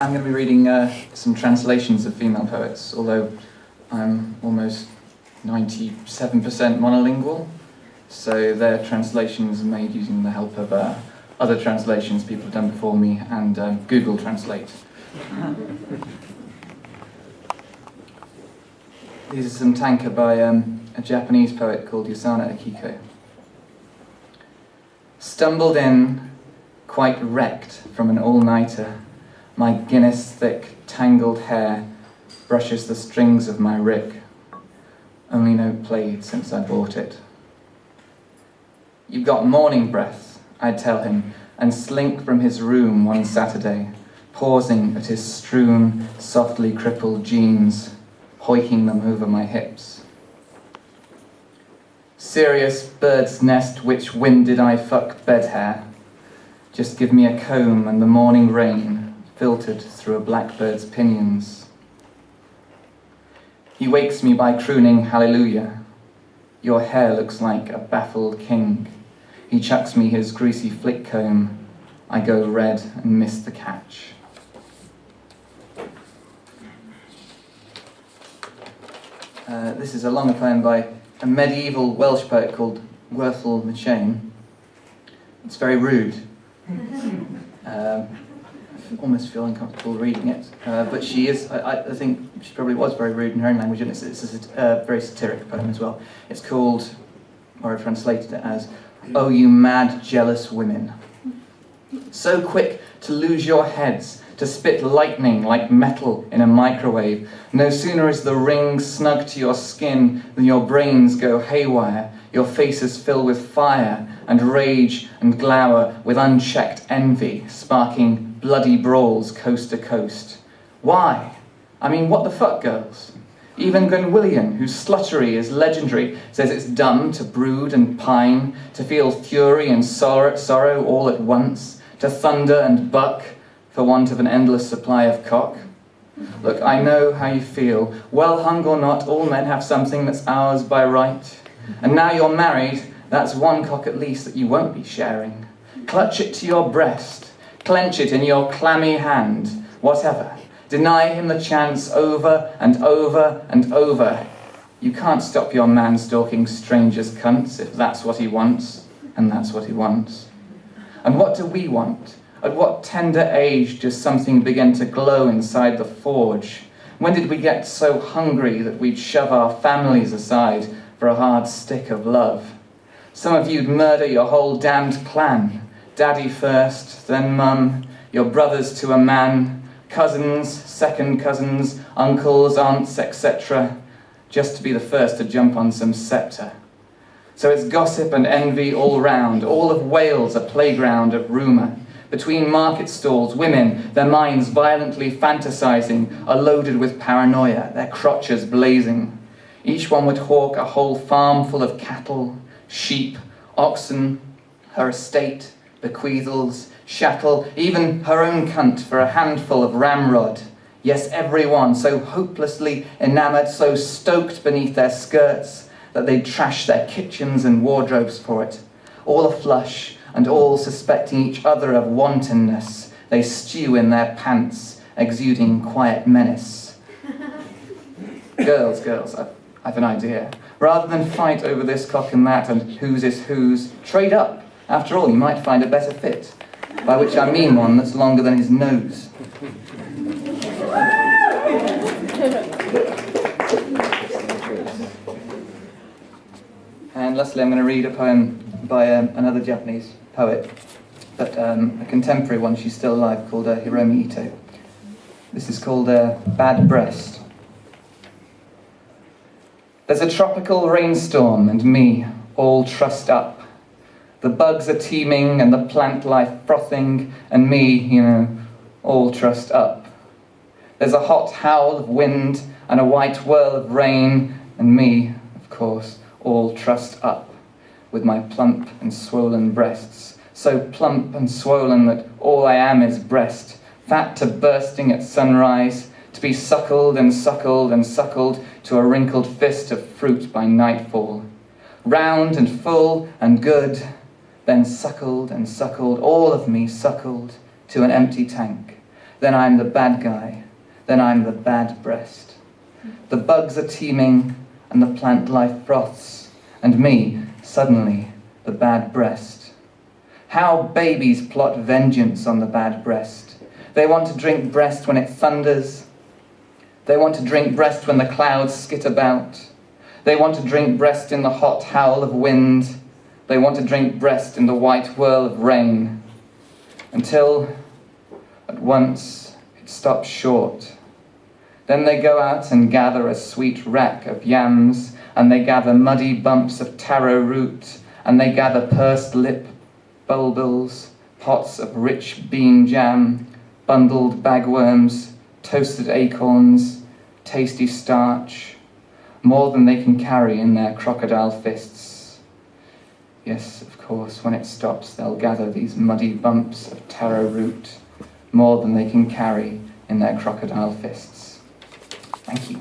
I'm going to be reading some translations of female poets, although I'm almost 97% monolingual, so their translations are made using the help of other translations people have done before me and Google Translate. These are some tanka by a Japanese poet called Yasana Akiko. Stumbled in, quite wrecked from an all-nighter, my Guinness-thick, tangled hair brushes the strings of my rig. Only note played since I bought it. You've got morning breath, I'd tell him, and slink from his room one Saturday, pausing at his strewn, softly crippled jeans, hoiking them over my hips. Serious bird's nest, which wind did I fuck bed hair? Just give me a comb and the morning rain filtered through a blackbird's pinions. He wakes me by crooning hallelujah. Your hair looks like a baffled king. He chucks me his greasy flick comb. I go red and miss the catch. This is a longer poem by a medieval Welsh poet called Werthel Machain. It's very rude. I almost feel uncomfortable reading it, but she is, I think she probably was very rude in her own language, and it's a very satiric poem as well. It's called, or I translated it as, "Oh you mad jealous women. So quick to lose your heads, to spit lightning like metal in a microwave. No sooner is the ring snug to your skin than your brains go haywire, your faces fill with fire and rage and glower with unchecked envy, sparking bloody brawls coast to coast. Why? I mean, what the fuck, girls? Even Gwenwillian, whose sluttery is legendary, says it's dumb to brood and pine, to feel fury and sorrow all at once, to thunder and buck for want of an endless supply of cock. Look, I know how you feel. Well hung or not, all men have something that's ours by right. And now you're married, that's one cock at least that you won't be sharing. Clutch it to your breast, clench it in your clammy hand, whatever. Deny him the chance over and over and over. You can't stop your man stalking strangers' cunts if that's what he wants, and that's what he wants. And what do we want? At what tender age does something begin to glow inside the forge? When did we get so hungry that we'd shove our families aside for a hard stick of love? Some of you'd murder your whole damned clan. Daddy first, then mum, your brothers to a man, cousins, second cousins, uncles, aunts, etc., just to be the first to jump on some sceptre. So it's gossip and envy all round, all of Wales a playground of rumour. Between market stalls, women, their minds violently fantasizing, are loaded with paranoia, their crotches blazing. Each one would hawk a whole farm full of cattle, sheep, oxen, her estate, bequeathals, chattel, even her own cunt for a handful of ramrod. Yes, everyone so hopelessly enamoured, so stoked beneath their skirts that they'd trash their kitchens and wardrobes for it. All aflush and all suspecting each other of wantonness, they stew in their pants, exuding quiet menace. Girls, I've an idea. Rather than fight over this cock and that and whose is whose, trade up. After all, you might find a better fit, by which I mean one that's longer than his nose. And lastly, I'm going to read a poem by another Japanese poet, but a contemporary one, she's still alive, called Hiromi Ito. This is called Bad Breast. There's a tropical rainstorm and me, all trussed up. The bugs are teeming and the plant life frothing, and me, all trussed up. There's a hot howl of wind and a white whirl of rain, and me, of course, all trussed up, with my plump and swollen breasts, so plump and swollen that all I am is breast, fat to bursting at sunrise, to be suckled and suckled and suckled to a wrinkled fist of fruit by nightfall. Round and full and good, then suckled and suckled, all of me suckled to an empty tank. then I'm the bad guy, then I'm the bad breast. The bugs are teeming, and the plant life froths, and me, suddenly, the bad breast. How babies plot vengeance on the bad breast. They want to drink breast when it thunders. They want to drink breast when the clouds skit about. They want to drink breast in the hot howl of wind. They want to drink breast in the white whirl of rain. Until, at once, it stops short. Then they go out and gather a sweet rack of yams, and they gather muddy bumps of taro root, and they gather pursed lip bulbils, pots of rich bean jam, bundled bagworms, toasted acorns, tasty starch, more than they can carry in their crocodile fists. Yes, of course, when it stops, they'll gather these muddy bumps of taro root, more than they can carry in their crocodile fists. Thank you.